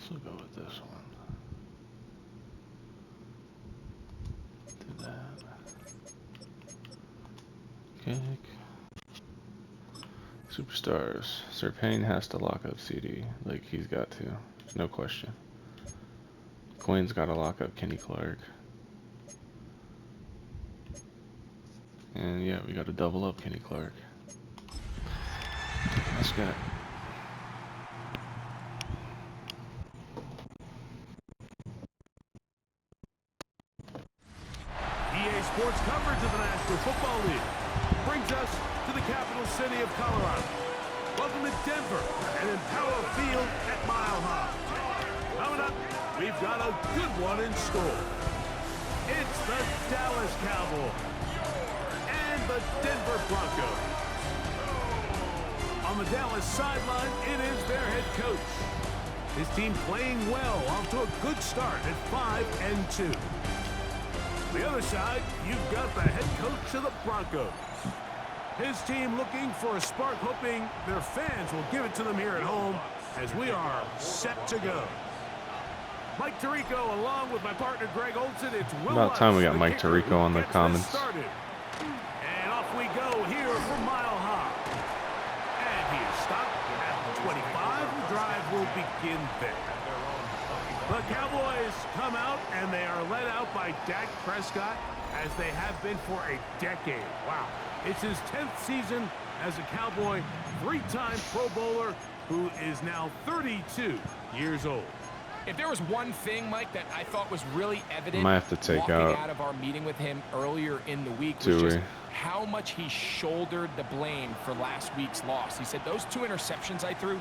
We'll go with this one. Do that. Kick. Superstars. Sir Payne has to lock up CD. Like, he's got to. No question. Queen's got to lock up Kenny Clark. And yeah, we got to double up Kenny Clark. Let's go. EA Sports coverage of the National Football League brings us to the capital city of Colorado. Welcome to Denver and Empower Field at Mile High. Coming up, we've got a good one in store. It's the Dallas Cowboys and the Denver Broncos. On the Dallas sideline, it is their head coach. His team playing well, off to a good start at 5-2. The other side, you've got the head coach of the Broncos. His team looking for a spark, hoping their fans will give it to them here at home as we are set to go. Mike Tirico along with my partner Greg Olson. It's about time we got Mike Tirico on the comments. And off we go here from Mile High. And he is stopped at the 25. The drive will begin there. The Cowboys come out, and they are led out by Dak Prescott, as they have been for a decade. Wow. It's his 10th season as a Cowboy, three-time Pro Bowler, who is now 32 years old. If there was one thing, Mike, that I thought was really evident might have to take out of our meeting with him earlier in the week was just how much he shouldered the blame for last week's loss. He said, those 2 interceptions I threw,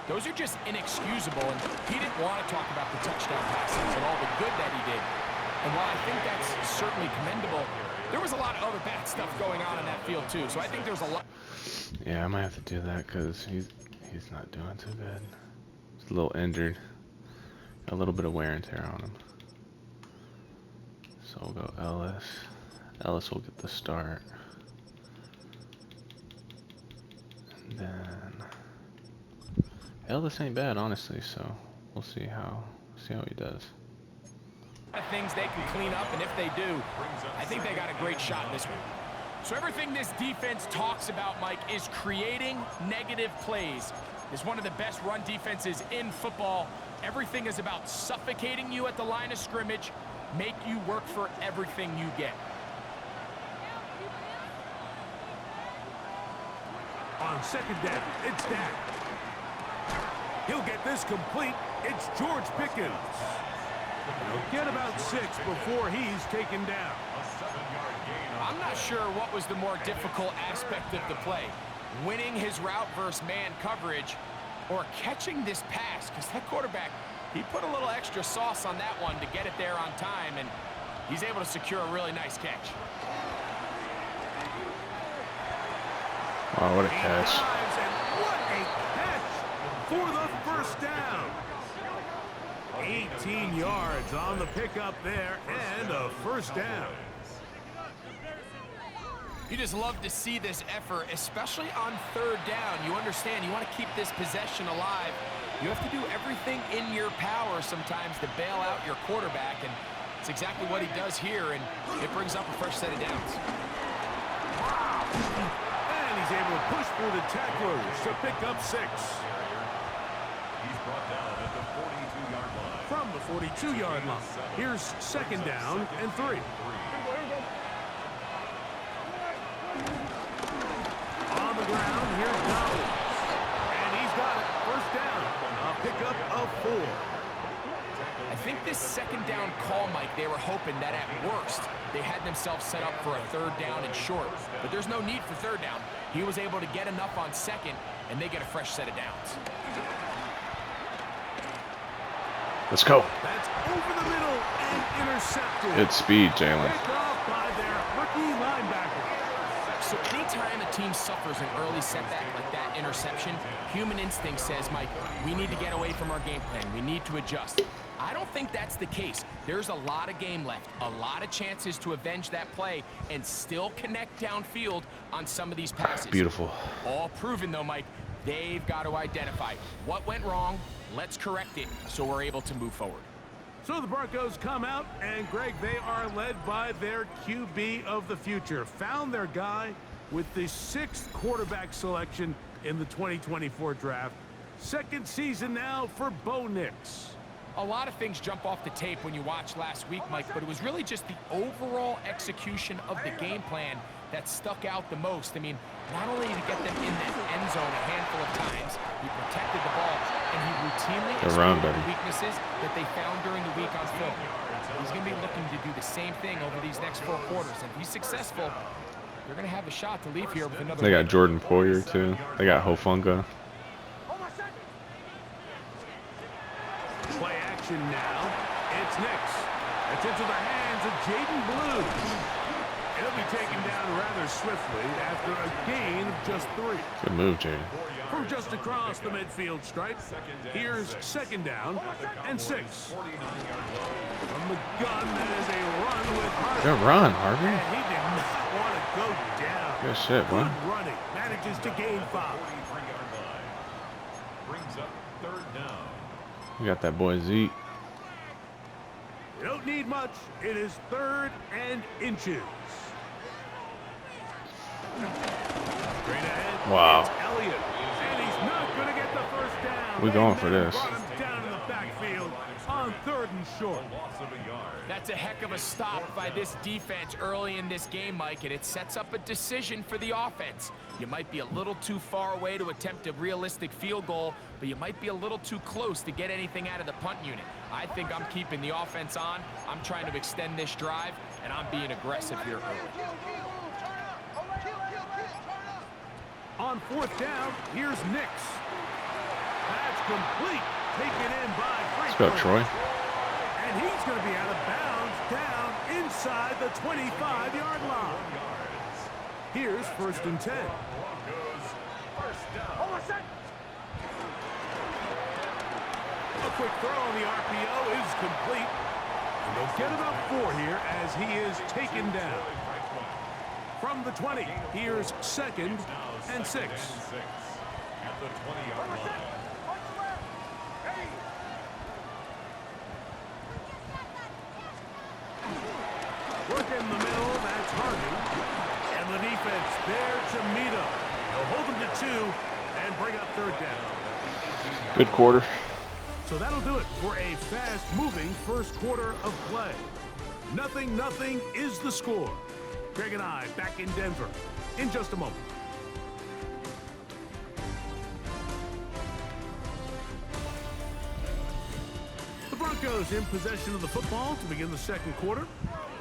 those are just inexcusable, and he didn't want to talk about the touchdown passes and all the good that he did. And while I think that's certainly commendable, there was a lot of other bad stuff going on in that field too. So I think there's a lot. Yeah, I might have to do that because he's not doing too good. He's a little injured. A little bit of wear and tear on him. So we'll go Ellis. Ellis will get the start. And then Ellis ain't bad, honestly, so we'll see how he does. Things they can clean up, and if they do, I think they got a great shot in this one. So everything this defense talks about, Mike, is creating negative plays. It's one of the best run defenses in football. Everything is about suffocating you at the line of scrimmage, make you work for everything you get. On second down, it's Dak. He'll get this complete. It's George Pickens. He'll get about 6 before he's taken down. I'm not sure what was the more difficult aspect of the play. Winning his route versus man coverage or catching this pass, because that quarterback, he put a little extra sauce on that one to get it there on time, and he's able to secure a really nice catch. Wow, what a catch. What a catch for the first down. 18 yards on the pickup there, and a first down. You just love to see this effort, especially on third down. You understand, you want to keep this possession alive. You have to do everything in your power sometimes to bail out your quarterback, and it's exactly what he does here, and it brings up a fresh set of downs. Wow. And he's able to push through the tacklers to pick up 6. He's brought down at the 42-yard line. From the 42-yard line, here's second down and 3. On the ground, here's Cowboys. And he's got it. First down. A pickup of 4. I think this second down call, Mike, they were hoping that at worst they had themselves set up for a third down and short. But there's no need for third down. He was able to get enough on second, and they get a fresh set of downs. Let's go. That's over the middle and intercepted. Good speed, Jalen. Picked off by their rookie linebacker. So anytime a team suffers an early setback like that interception, human instinct says, Mike, we need to get away from our game plan. We need to adjust. I don't think that's the case. There's a lot of game left, a lot of chances to avenge that play and still connect downfield on some of these passes. Beautiful. All proven, though, Mike. They've got to identify what went wrong. Let's correct it so we're able to move forward. So the Broncos come out, and Greg, they are led by their QB of the future. Found their guy with the 6th quarterback selection in the 2024 draft. Second season now for Bo Nix. A lot of things jump off the tape when you watch last week, Mike, but it was really just the overall execution of the game plan that stuck out the most. I mean, not only did he get them in that end zone a handful of times, he protected the ball, and he routinely exploited the weaknesses that they found during the week on film. He's going to be looking to do the same thing over these next 4 quarters. And if he's successful, they're going to have a shot to leave here with another. They got Jordan Poyer, too. They got Hofunga. Play action now. It's Nix. It's into the hands of Jaden Blue. He'll be taken down rather swiftly after a gain of just 3. Good move, Jaden. From just across the midfield stripe, here's second down and 6. From the gun, that is a run with Harvey. Good run, Harvey. And he did not want to go down. Good shit, boy. Good running. Manages to gain 5. Brings up 3rd down. You got that boy Zeke. You don't need much. It is 3rd and inches. Straight ahead. Wow. It's Elliott. And he's not going to get the first down. We're going for this. Brought him down in the backfield on 3rd and short. Loss of a yard. That's a heck of a stop by this defense early in this game, Mike, and it sets up a decision for the offense. You might be a little too far away to attempt a realistic field goal, but you might be a little too close to get anything out of the punt unit. I think I'm keeping the offense on. I'm trying to extend this drive, and I'm being aggressive here early. On 4th down, here's Nix. That's complete. Taken in by Frank. Let's go, Troy. And he's going to be out of bounds down inside the 25-yard line. Here's 1st and 10. Broncos, 1st down. A quick throw on the RPO is complete. And they'll get about 4 here as he is taken down. From the 20, here's 2nd and 6. At the 20-yard line. Work in the middle, that's Harvey. And the defense there to meet him. They'll hold him to 2 and bring up 3rd down. Good quarter. So that'll do it for a fast-moving first quarter of play. 0-0 is the score. Greg and I back in Denver in just a moment. The Broncos in possession of the football to begin the second quarter.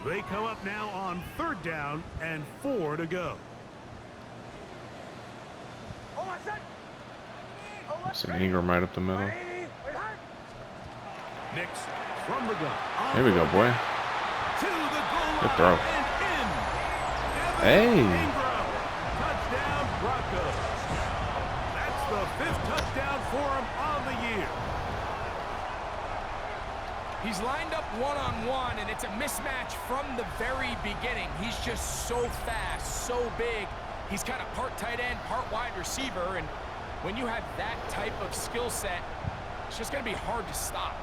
They come up now on 3rd down and 4 to go. Some Ingram right up the middle. Nix from the gun. Here we go, boy. To the goal Good throw. line and in. Hey. Ingram. Touchdown, Broncos. That's the 5th touchdown for him on the year. He's lined up one-on-one, and it's a mismatch from the very beginning. He's just so fast, so big. He's kind of part tight end, part wide receiver, and when you have that type of skill set, it's just going to be hard to stop.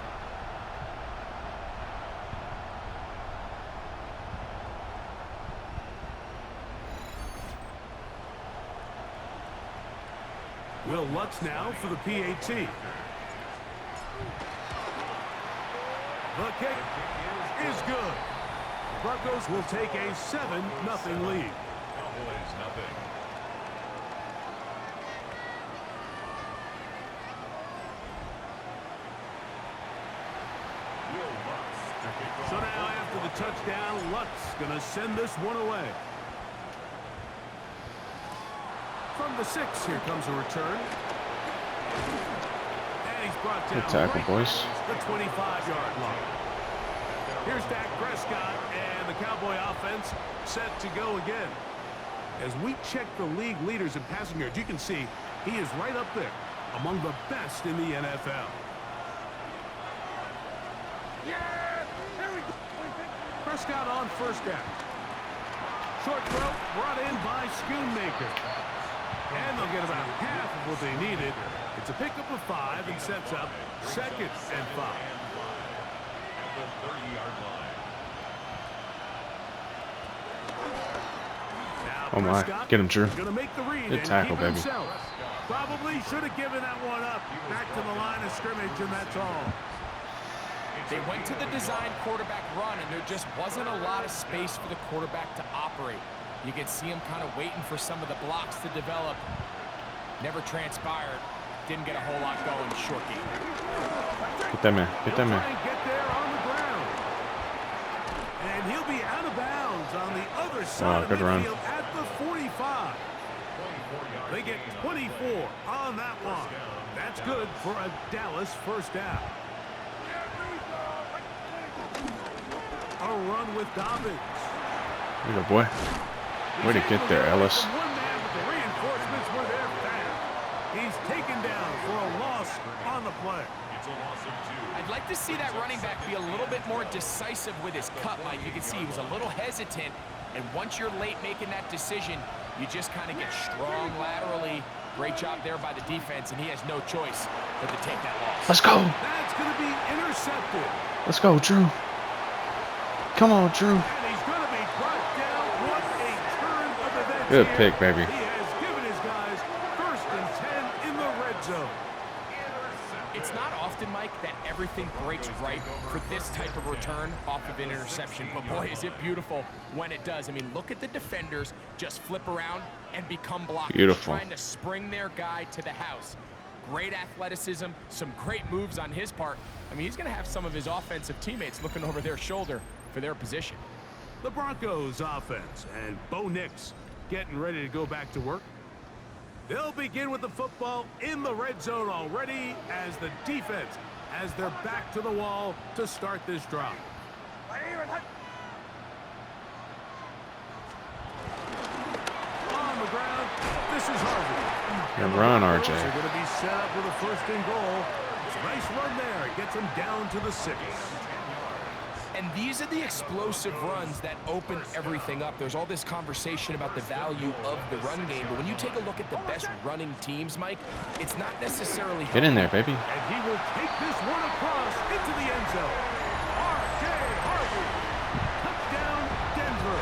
Will Lutz now for the PAT. The kick is good. Broncos will take a 7-0 lead. Cowboys, nothing. So now after the touchdown, Lutz going to send this one away. From the 6, here comes a return. And he's brought down. Good tackle, right boys. the 25-yard line. Here's Dak Prescott and the Cowboy offense set to go again. As we check the league leaders in passing yards, you can see he is right up there among the best in the NFL. Prescott on 1st down. Short throw brought in by Schoonmaker. And they'll get about half of what they needed. It's a pickup of 5 and sets up 2nd and 5. At the 30-yard line. Now Oh my, Prescott get him, Drew. gonna make the read Good and tackle, keep it baby. himself. Probably should have given that one up. Back to the line of scrimmage, and that's all. They went to the design quarterback run, and there just wasn't a lot of space for the quarterback to operate. You could see him kind of waiting for some of the blocks to develop. Never transpired. Didn't get a whole lot going. Short game. Get that man. Get that He'll man. try and get there on the ground. And he'll be out of bounds on the other side of good run. midfield at the 45. They get 24 on that one. That's good for a Dallas first down. A run with Dobbins. There you go, boy. Way to get there, Ellis. One man, but the reinforcements were there fast. He's taken down for a loss on the play. It's a loss of 2. I'd like to see that running back be a little bit more decisive with his cut, Mike. You can see he was a little hesitant, and once you're late making that decision, you just kind of get strong laterally. Great job there by the defense, and he has no choice but to take that loss. Let's go. That's going to be intercepted. Let's go, Drew. Come on, Drew. And he's going to be brought down. What a turn of events Good here. pick, baby. He has given his guys 1st and 10 in the red zone. It's not often, Mike, that everything breaks right for this type of return off of an interception. But boy, is it beautiful when it does. I mean, look at the defenders just flip around and become blockers. Beautiful. Trying to spring their guy to the house. Great athleticism, some great moves on his part. I mean, he's going to have some of his offensive teammates looking over their shoulder for their position. The Broncos offense, and Bo Nix getting ready to go back to work. They'll begin with the football in the red zone already as the defense has their back to the wall to start this drive. On the ground, this is Harvey. Good run, RJ. They're going to be set up with a 1st and goal. It's a nice run there. It gets them down to the 6. And these are the explosive runs that open everything up. There's all this conversation about the value of the run game, but when you take a look at the best running teams, Mike, it's not necessarily... Get in there, baby. And he will take this one across into the end zone. R.J. Harvey. Touchdown, Denver.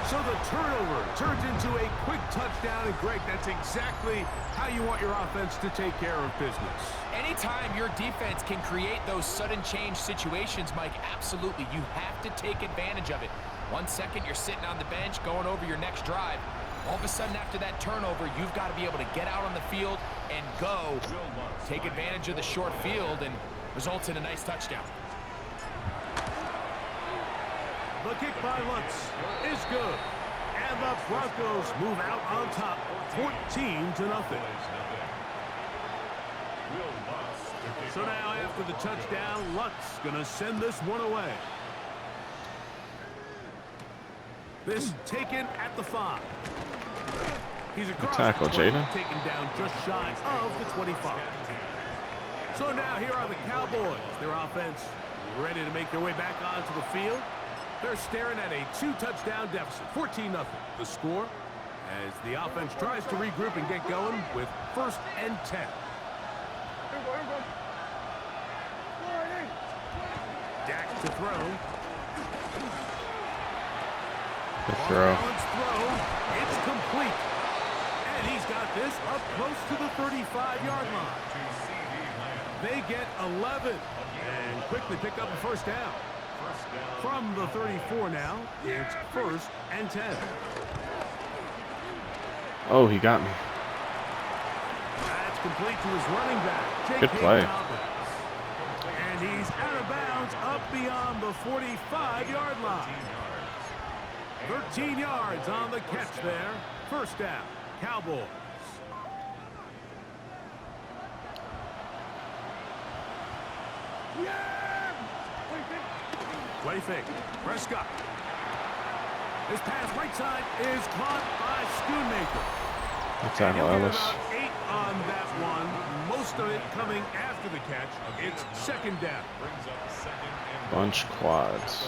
So the turnover turns into a quick touchdown. And, Greg, that's exactly how you want your offense to take care of business. Anytime your defense can create those sudden change situations, Mike, absolutely, you have to take advantage of it. 1 second, you're sitting on the bench going over your next drive. All of a sudden, after that turnover, you've got to be able to get out on the field and go. Take advantage of the short field and results in a nice touchdown. The kick by Lutz is good. And the Broncos move out on top, 14-0. So now after the touchdown, Lutz gonna send this one away. This taken at the 5. He's across tackle, the 20, Jada. taken down just shy of the 25. So now here are the Cowboys. Their offense ready to make their way back onto the field. They're staring at a 2-touchdown deficit, 14-0. The score as the offense tries to regroup and get going with 1st and 10. Dak to throw. Good throw. Throw. It's complete. And he's got this up close to the 35-yard line. They get 11 and quickly pick up a 1st down. From the 34 now, it's 1st and 10. Oh, he got me. That's complete to his running back. Good play. And he's out of bounds up beyond the 45-yard line. 13 yards on the catch there. 1st down, Cowboys. Play fake. Prescott. His pass right side is caught by Schoonmaker. Good tackle, Ellis. About 8 on that one. Most of it coming after the catch. It's 2nd down. Bunch quads.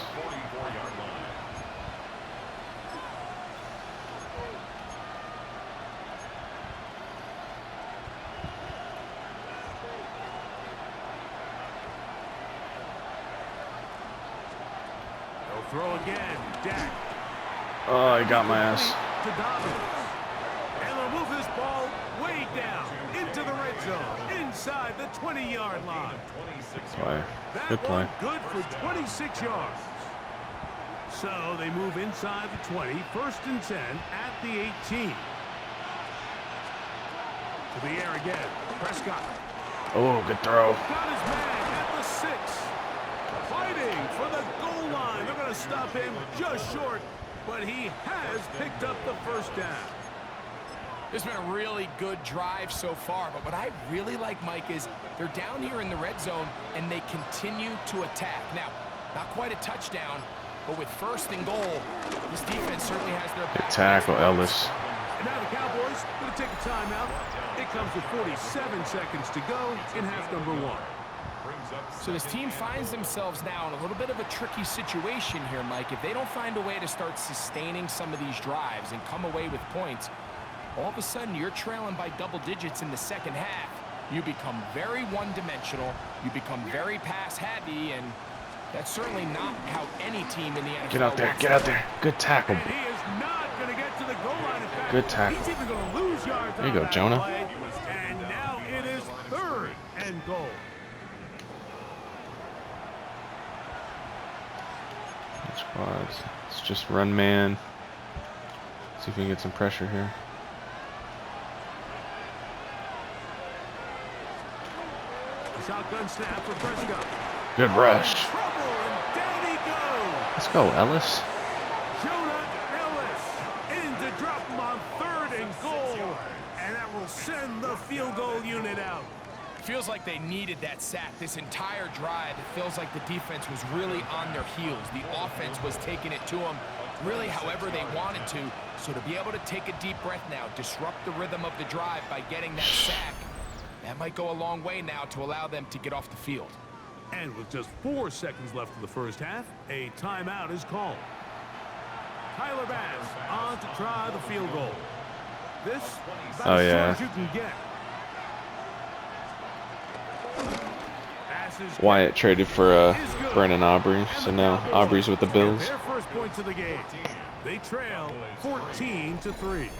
throw again. Dak. Oh, he got my ass. To Dobbins. And they'll move this ball way down into the red zone, inside the 20-yard line. Play. That Good play. one good for 26 yards. So they move inside the 20, 1st and 10 at the 18. To the air again. Prescott. Oh, good throw. Got his man at the 6. Fighting for the goal line. They're going to stop him just short, but he has picked up the first down. This has been a really good drive so far, but what I really like, Mike, is they're down here in the red zone, and they continue to attack. Now, not quite a touchdown, but with 1st and goal, this defense certainly has their back. Good tackle, Ellis. And now the Cowboys going to take a timeout. It comes with 47 seconds to go in half number 1. So this team finds themselves now in a little bit of a tricky situation here, Mike. If they don't find a way to start sustaining some of these drives and come away with points, all of a sudden you're trailing by double digits in the second half. You become very one-dimensional. You become very pass-heavy, and that's certainly not how any team in the NFL Get out there. Get out there. Good tackle. And he is not going to get to the goal line. In fact, Good tackle. he's even going to lose yards. There you go, Jonah. Play. And now it is 3rd and goal. Squads. It's just run man. See if we can get some pressure here. Shotgun snap for Prescott. Good rush. Trouble, and down he goes. Let's go, Ellis. Jonah Ellis in to drop him on 3rd and goal. And that will send the field goal unit out. Feels like they needed that sack this entire drive. It feels like the defense was really on their heels. The offense was taking it to them really however they wanted to. So to be able to take a deep breath now, disrupt the rhythm of the drive by getting that sack, that might go a long way now to allow them to get off the field. And with just 4 seconds left in the first half, a timeout is called. Tyler Bass on to try the field goal. This about as short as you can get. Wyatt traded for Brandon Aubrey, so now Aubrey's with the Bills. Their first points of the game. They trail 14-3.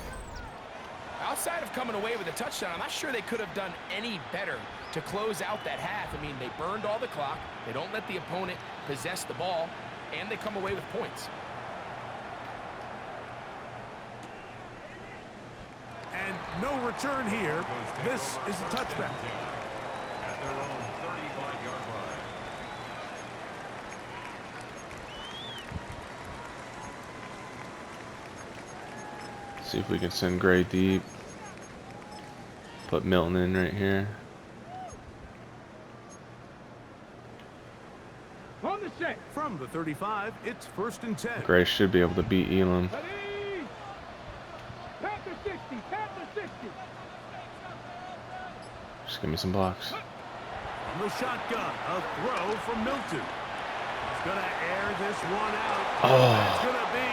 Outside of coming away with a touchdown, I'm not sure they could have done any better to close out that half. I mean, they burned all the clock. They don't let the opponent possess the ball, and they come away with points. And no return here. This is a touchback. At their own 35-yard line. See if we can send Gray deep. Put Milton in right here. On the set. From the 35, it's 1st and 10. Gray should be able to beat Elam. Panther 60, Panther 60. Just give me some blocks. From the shotgun, a throw from Milton. He's going to air this one out. Oh. It's going to be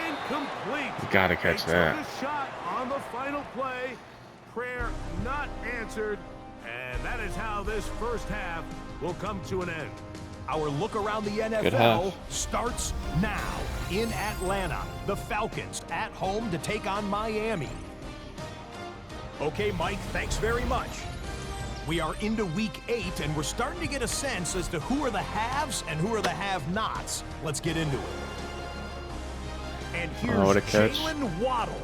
incomplete. You gotta catch that. Took a shot on the final play. Prayer not answered. And that is how this first half will come to an end. Our look around the NFL starts now. In Atlanta, the Falcons at home to take on Miami. Okay, Mike, thanks very much. We are into week 8, and we're starting to get a sense as to who are the haves and who are the have-nots. Let's get into it. And here's Jalen Waddle.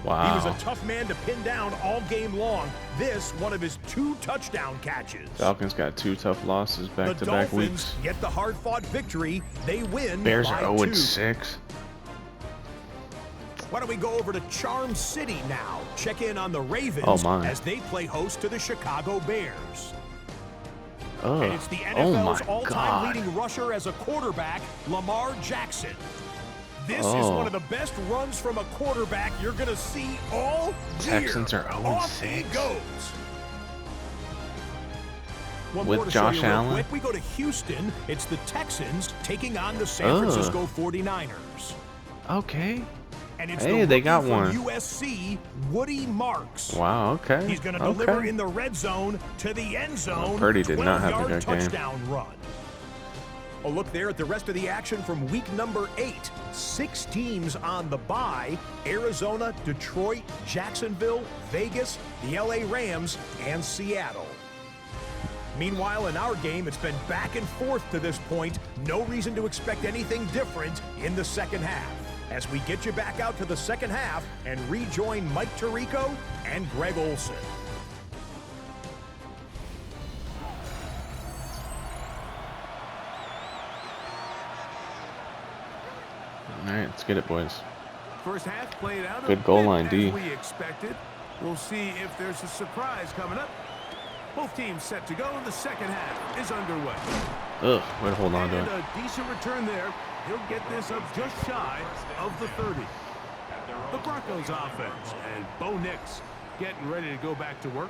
Wow. He was a tough man to pin down all game long. This, one of his 2 touchdown catches. Falcons got 2 tough losses back-to-back weeks. Get the hard-fought victory. They win. Bears by are 2. 0-6. Why don't we go over to Charm City now? Check in on the Ravens as they play host to the Chicago Bears. And it's the NFL's all-time leading rusher as a quarterback, Lamar Jackson. This is one of the best runs from a quarterback you're going to see all year. Texans are 0-6. Off he goes. With Josh Allen. Quick. We go to Houston. It's the Texans taking on the San Francisco 49ers. Okay. And it's they got one. USC, Woody Marks. Wow, okay. He's going to deliver in the red zone to the end zone. Purdy did not have a good touchdown run. A look there at the rest of the action from week number 8. 6 teams on the bye: Arizona, Detroit, Jacksonville, Vegas, the LA Rams, and Seattle. Meanwhile, in our game, it's been back and forth to this point. No reason to expect anything different in the second half, as we get you back out to the second half and rejoin Mike Tirico and Greg Olson. All right, let's get it, boys. First half played out Good goal line, as D. we expected. We'll see if there's a surprise coming up. Both teams set to go, and the second half is underway. Ugh, way to hold on to And it. a decent return there. He'll get this up just shy of the 30. The Broncos offense, and Bo Nix getting ready to go back to work.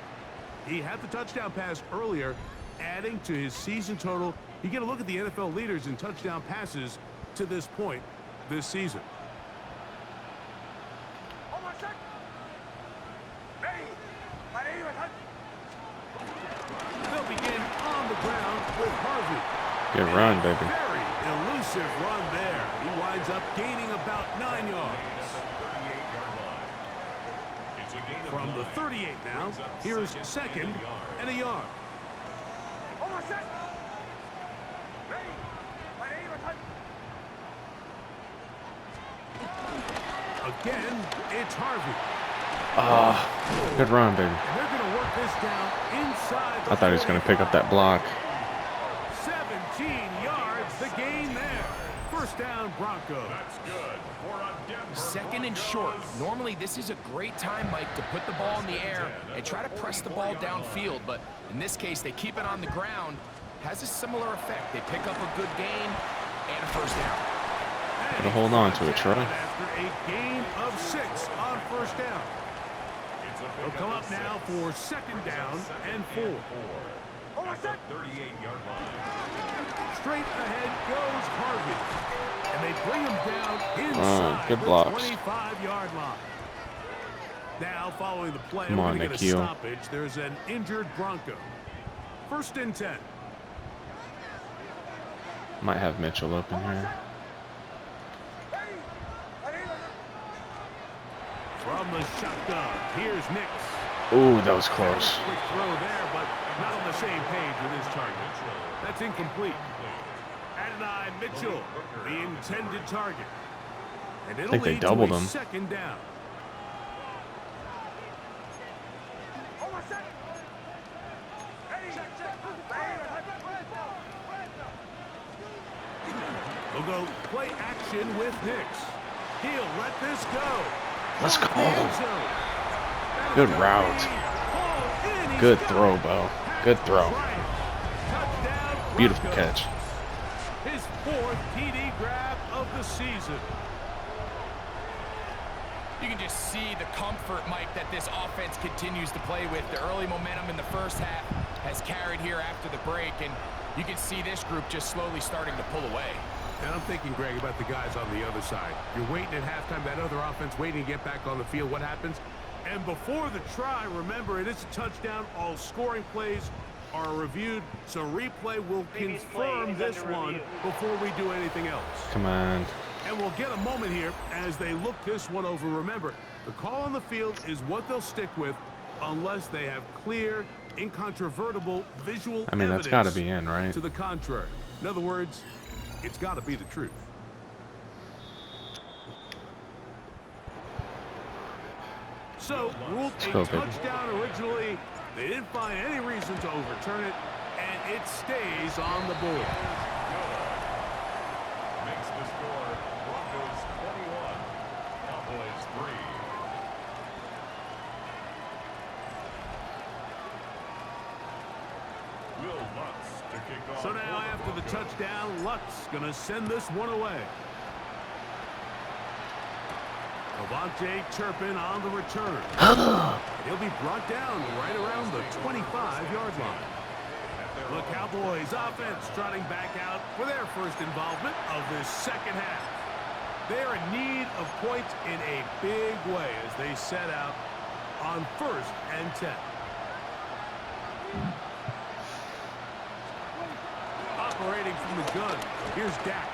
He had the touchdown pass earlier, adding to his season total. You get a look at the NFL leaders in touchdown passes to this point this season. They'll begin on the ground with Harvey. Good run, baby. Very elusive run there. He winds up gaining about 9 yards. From the 38 now, here's second and a yard. Again, it's Harvey. Good run, baby. And they're going to work this down inside the I thought he was going to pick up that block. 17 yards, the gain there. First down, Broncos. That's good. Second and short. Normally, this is a great time, Mike, to put the ball in the air and try to press the ball downfield. But in this case, they keep it on the ground. Has a similar effect. They pick up a good gain and a first down. Gotta hold on to it, Troy. After a gain of 6 on first down. They'll come up now for second down and 4. 38-yard line. Straight ahead goes Harvey. And they bring him down inside good the blocks. 25-yard line. Now, following the play, Come we're on, going to get a Nikhil. stoppage. There's an injured Bronco. First and 10. Might have Mitchell open here. From the shotgun, here's Nix. Ooh, that was close. Quick throw there, but not on the same page with his target. That's incomplete. Adonai Mitchell, the intended target. And it'll think they lead doubled to a him. second down. We'll go play action with Nix. He'll let this go. Let's go. End zone. Good route. Oh, Good throw, Bo. Good throw. Touchdown, Beautiful Broncos. catch. His 4th TD grab of the season. You can just see the comfort, Mike, that this offense continues to play with. The early momentum in the first half has carried here after the break, and you can see this group just slowly starting to pull away. And I'm thinking, Greg, about the guys on the other side. You're waiting at halftime, that other offense waiting to get back on the field. What happens? And before the try, remember, it is a touchdown. All scoring plays are reviewed, so replay will confirm this one before we do anything else. Come on. And we'll get a moment here as they look this one over. Remember, the call on the field is what they'll stick with unless they have clear, incontrovertible visual I mean, that's got to be in, right? to the contrary. In other words, it's got to be the truth. So, ruled a go, baby. touchdown originally. They didn't find any reason to overturn it, and it stays on the board. Makes the score Broncos 21, Cowboys 3. Will Lutz to kick off. So now after the touchdown, Lutz going to send this one away. Avante Turpin on the return. He'll be brought down right around the 25-yard line. The Cowboys offense trotting back out for their first involvement of this second half. They're in need of points in a big way as they set out on 1st and 10. A operating from the gun. Here's Dak.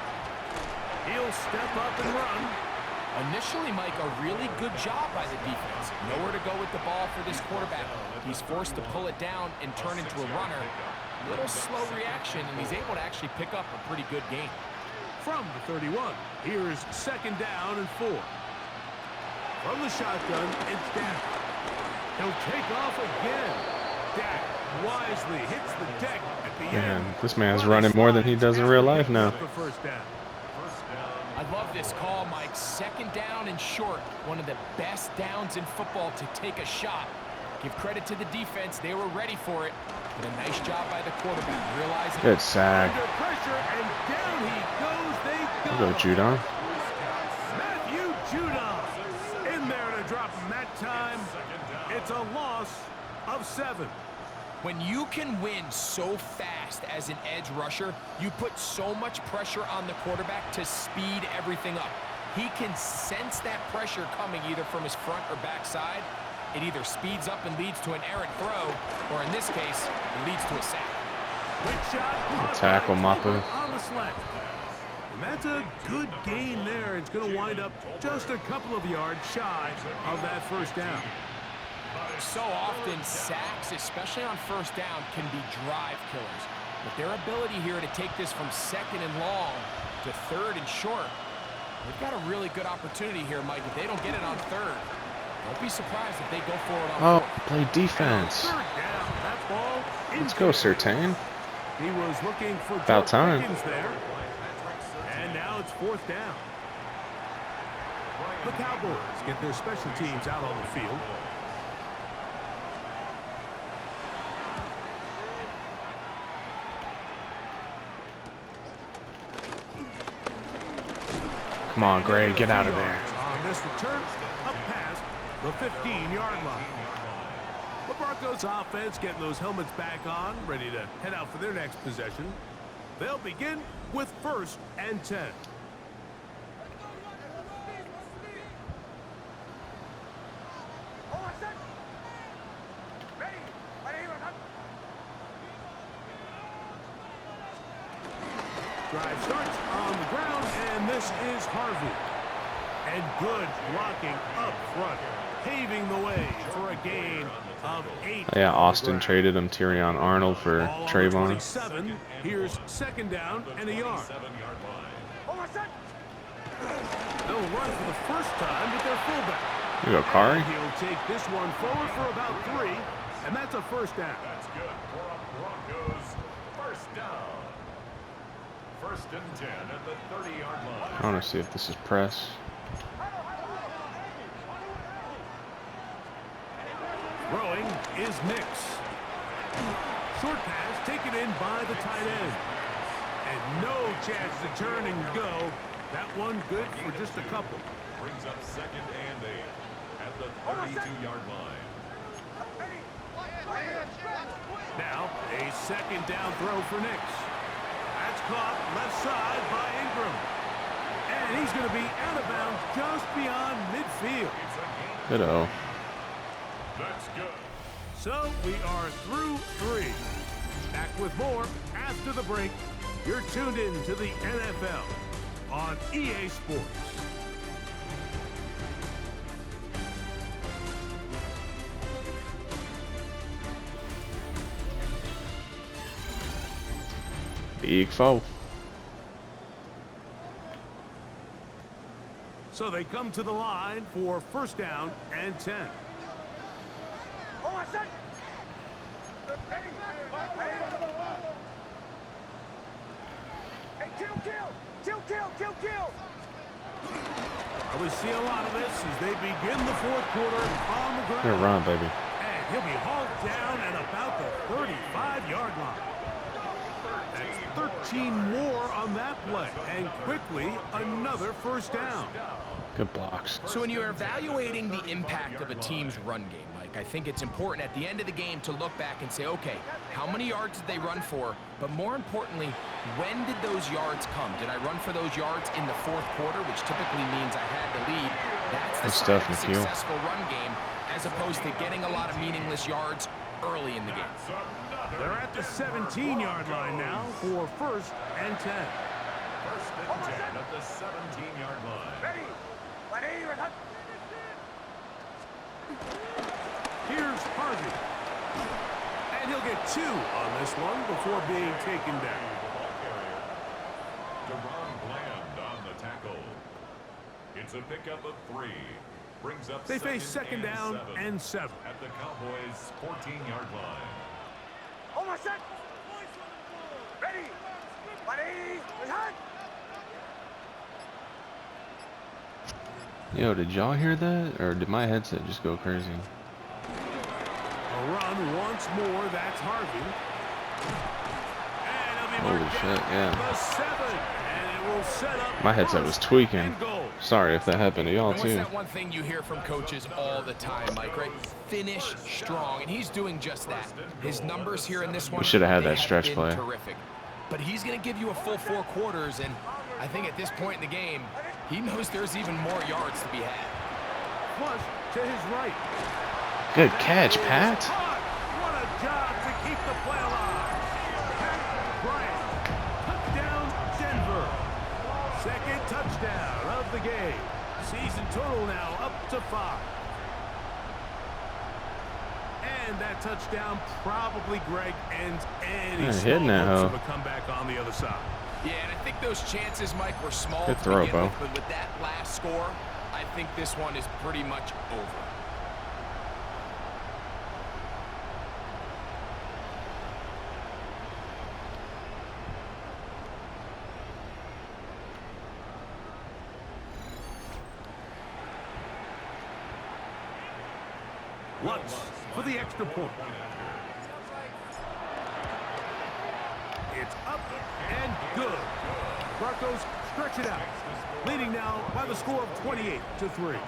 He'll step up and run. Initially, Mike, a really good job by the defense. Nowhere to go with the ball for this quarterback. He's forced to pull it down and turn into a runner. Little slow reaction, and he's able to actually pick up a pretty good game. From the 31, here's 2nd down and 4. From the shotgun, it's Dak. He'll take off again. Dak wisely hits the deck at the end. This man's running more than he does in real life now. I love this call, Mike. 2nd down and short. One of the best downs in football to take a shot. Give credit to the defense. They were ready for it. But a nice job by the quarterback. Realizing good sack. Under pressure, and down he goes. They go. Go Judon. Matthew Judon in there to drop him that time. It's a loss of 7. When you can win so fast as an edge rusher, you put so much pressure on the quarterback to speed everything up. He can sense that pressure coming either from his front or back side. It either speeds up and leads to an errant throw, or in this case, it leads to a sack. Quick shot. Tackle, Mapu. On the slant. And that's a good gain there. It's going to wind up just a couple of yards shy of that 1st down. So often, sacks, especially on 1st down, can be drive killers. But their ability here to take this from 2nd and long to 3rd and short, they've got a really good opportunity here, Mike. If they don't get it on 3rd, don't be surprised if they go for it on 4th. Play defense. Down, that ball Let's go, Surtain. He was looking for about time. There. And now it's 4th down. The Cowboys get their special teams out on the field. Come on, Gray, get out of there. On this return, up past the 15-yard line. The Broncos offense getting those helmets back on, ready to head out for their next possession. They'll begin with 1st and 10. Drive starts on the ground, and this is Harvey. And good blocking up front, paving the way for a gain of 8. Yeah, Austin traded him Tyrion Arnold for Trayvon. 27. Here's 2nd down and a yard. They'll run for the 1st time with their fullback. Here you go, Kari. And he'll take this one forward for about 3, and that's a 1st down. That's good for a Broncos 1st down. 1st and 10 at the 30-yard line. I want to see if this is press. Throwing is Nix. Short pass taken in by the tight end. And no chance to turn and go. That one good for just a couple. Brings up 2nd and 8 at the 32-yard line. Now a 2nd down throw for Nix. That's caught left side by Ingram. And he's going to be out of bounds just beyond midfield. Good-o. That's good. So we are through 3. Back with more after the break. You're tuned in to the NFL on EA Sports. Big foul. So they come to the line for 1st down and 10. We see a lot of this as they begin the 4th quarter on the ground. Good run, baby. And he'll be hauled down at about the 35-yard line. That's 13 more on that play. And quickly, another 1st down. Good blocks. So when you're evaluating the impact of a team's run game, Mike, I think it's important at the end of the game to look back and say, okay, how many yards did they run for? But more importantly, when did those yards come? Did I run for those yards in the 4th quarter, which typically means I had the lead? That's the sign of a successful run game, as opposed to getting a lot of meaningless yards early in the game. They're at the 17-yard line now for 1st and 10. 1st and 10 at the 17-yard line. Here's Harvey. And he'll get 2 on this one before being taken down. Bland on the tackle. It's a pickup of 3. Brings up they face 2nd down and 7 at the Cowboys' 14-yard line. Yo, did y'all hear that? Or did my headset just go crazy? A run once more. That's Harvey. Holy shit, yeah. The 7, and it will set up My headset was tweaking. Sorry if that happened to y'all What's too. that one thing you hear from coaches all the time, Mike, right? Finish strong, and he's doing just that. His numbers here in this one, We should have had they that stretch been play. Terrific. But he's going to give you a full 4 quarters, and I think at this point in the game, he knows there's even more yards to be had. Flush to his right. Good catch, Pat. What a job to keep the play alive. Pat Bryant, touchdown Denver. 2nd touchdown of the game. Season total now up to 5. And that touchdown probably, Greg, ends any hitting that hoe. of a comeback on the other side. Yeah, and I think those chances, Mike, were small Good to throw, begin Bo. with, but with that last score, I think this one is pretty much over. Lutz for the extra point. It's up and good. Broncos stretch it out, leading now by the score of 28-3.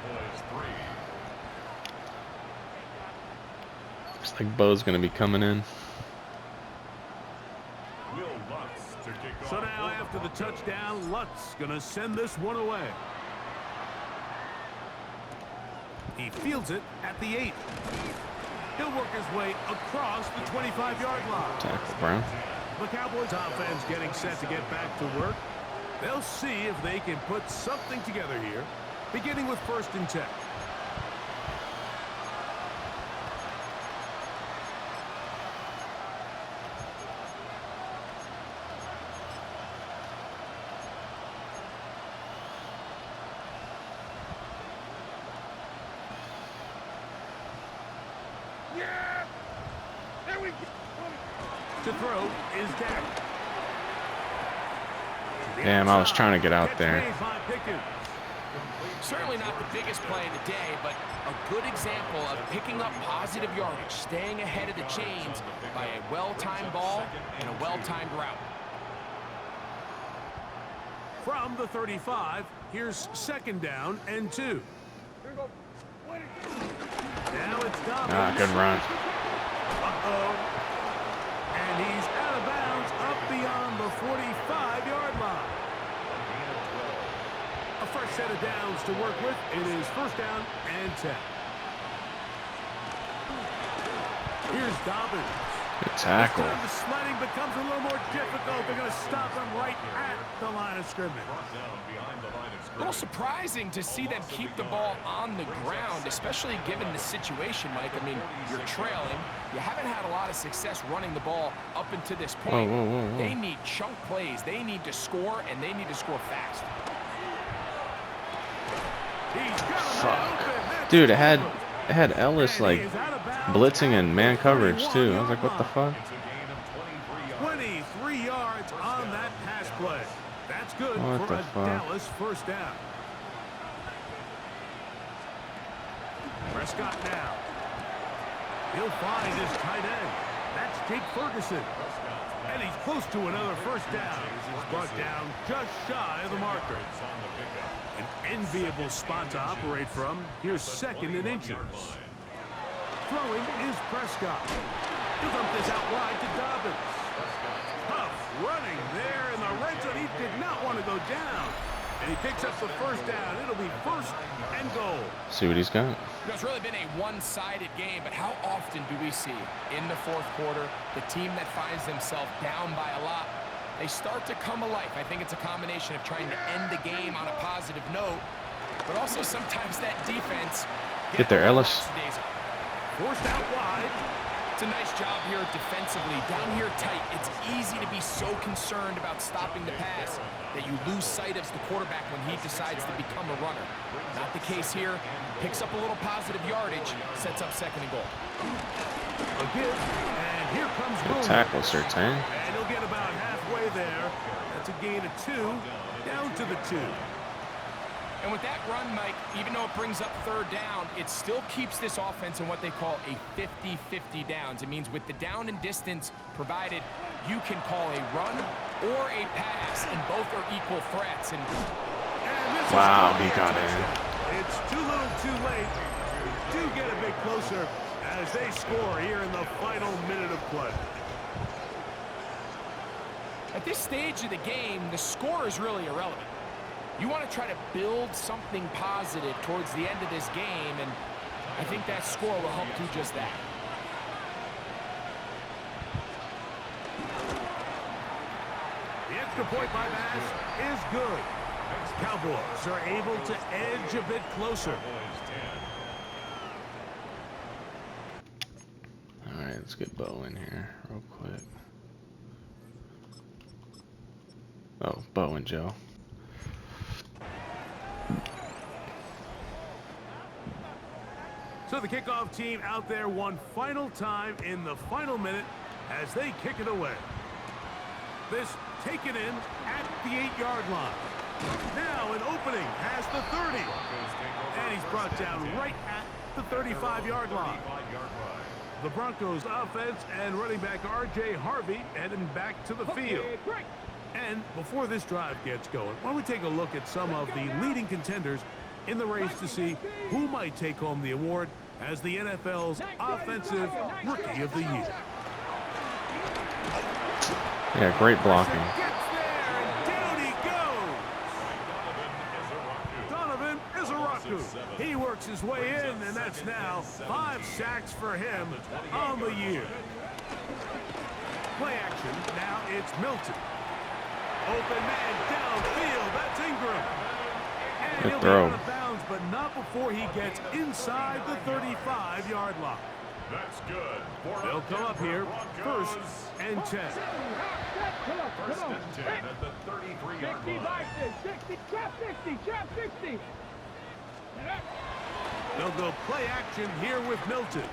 Looks like Bo's gonna be coming in. So now after the touchdown, Lutz gonna send this one away. He fields it at the 8. He'll work his way across the 25-yard line. Tackle, Brown. The Cowboys offense getting set to get back to work. They'll see if they can put something together here, beginning with 1st and 10. To throw is Dak. Damn, I was trying to get out there. Certainly not the biggest play of the day, but a good example of picking up positive yardage, staying ahead of the chains by a well-timed ball and a well-timed route. From the 35, here's 2nd down and 2. Now it's Dobbins. Good run. Uh-oh. And he's out of bounds up beyond the 45-yard line. A fresh set of downs to work with. It is 1st down and 10. Here's Dobbins. Good tackle. This time the sledding becomes a little more difficult. They're going to stop him right at the line of scrimmage. A little surprising to see them keep the ball on the ground, especially given the situation, Mike. I mean, you're trailing. You haven't had a lot of success running the ball up until this point. Whoa. They need chunk plays. They need to score, and they need to score fast. Fuck. Dude, it had Ellis like blitzing and man coverage too. I was like, what the fuck? 23 yards on that pass play. That's good What for the a fuck? Dallas 1st down. Prescott now. He'll find his tight end. That's Jake Ferguson. And he's close to another 1st down. He's brought down just shy of the marker. An enviable spot to operate from. Here's 2nd and inches. Throwing is Prescott. He'll dump this out wide to Dobbins. Tough running there in the red zone. He did not want to go down. And he picks up the first down. It'll be 1st and goal. See what he's got. It's really been a one-sided game, but how often do we see in the 4th quarter the team that finds themselves down by a lot, they start to come alive? I think it's a combination of trying to end the game on a positive note, but also sometimes that defense get there, Ellis. Forced out wide. It's a nice job here defensively. Down here tight, it's easy to be so concerned about stopping the pass that you lose sight of the quarterback when he decides to become a runner. Not the case here. Picks up a little positive yardage, sets up 2nd and goal. A give, and here comes Good tackle, Sir Tang. And he'll get about halfway there. That's a gain of 2, down to the 2. And with that run, Mike, even though it brings up 3rd down, it still keeps this offense in what they call a 50-50 downs. It means with the down and distance provided, you can call a run or a pass, and both are equal threats. And wow, he got in. It's too little too late. Do get a bit closer as they score here in the final minute of play. At this stage of the game, the score is really irrelevant. You want to try to build something positive towards the end of this game, and I think that score will help do just that. The extra point by Bass is good. Cowboys are able to edge a bit closer. All right, let's get Bo in here real quick. Oh, Bo and Joe. So the kickoff team out there one final time in the final minute as they kick it away. This taken in at the 8-yard line. Now an opening past the 30. And he's brought down right at the 35-yard line. The Broncos offense and running back R.J. Harvey heading back to the field. And before this drive gets going, why don't we take a look at some of the leading contenders in the race to see who might take home the award as the NFL's Offensive Rookie of the Year. Yeah, great blocking. Gets there, and down he goes. Donovan Izaraku. He works his way in, and that's now 5 sacks for him on the year. Play action. Now it's Milton. Open man downfield. That's Ingram. And Good he'll throw. be out of bounds, but not before he gets inside the 35-yard line. That's good. They'll come up here, 1st and 10. First and 10 at the 33-yard line. 60. They'll go play action here with Milton.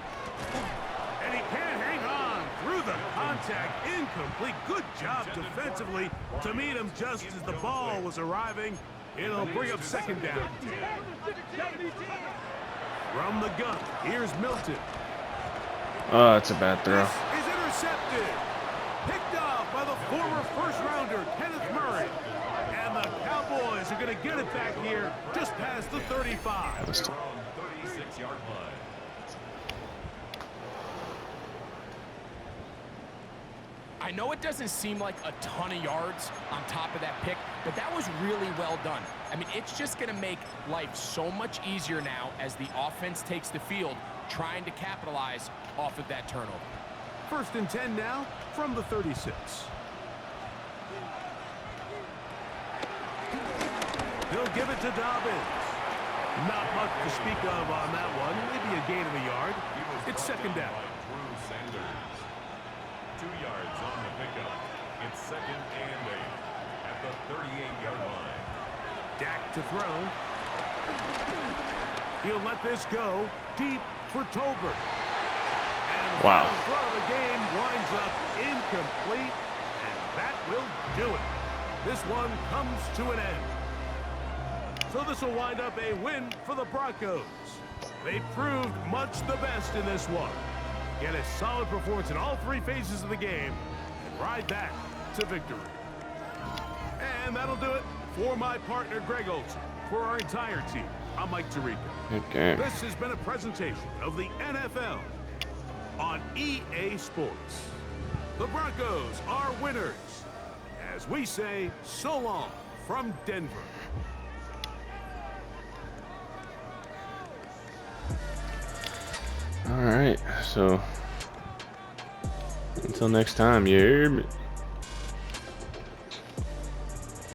And he can't hang on through the contact. Incomplete. Good job defensively to meet him just as the ball was arriving. It'll bring up 2nd down. From the gun, here's Milton. Oh, that's a bad throw. This is intercepted. Picked off by the former first-rounder, Kenneth Murray. And the Cowboys are going to get it back here just past the 35. 36-yard line. I know it doesn't seem like a ton of yards on top of that pick, but that was really well done. I mean, it's just going to make life so much easier now as the offense takes the field, trying to capitalize off of that turnover. 1st and 10 now from the 36. He'll give it to Dobbins. Not much to speak of on that one. Maybe a gain of a yard. It's 2nd down. 2 yards on the pickup. It's 2nd and 8 at the 38-yard line. Dak to throw. He'll let this go deep for Tolbert. And the Wow. final throw of the game winds up incomplete, and that will do it. This one comes to an end. So this will wind up a win for the Broncos. They proved much the best in this one. Get a solid performance in all 3 phases of the game and ride back to victory. And that'll do it for my partner, Greg Olson. For our entire team, I'm Mike Tirico. Good game. This has been a presentation of the NFL on EA Sports. The Broncos are winners. As we say, so long from Denver. So until next time, you hear me?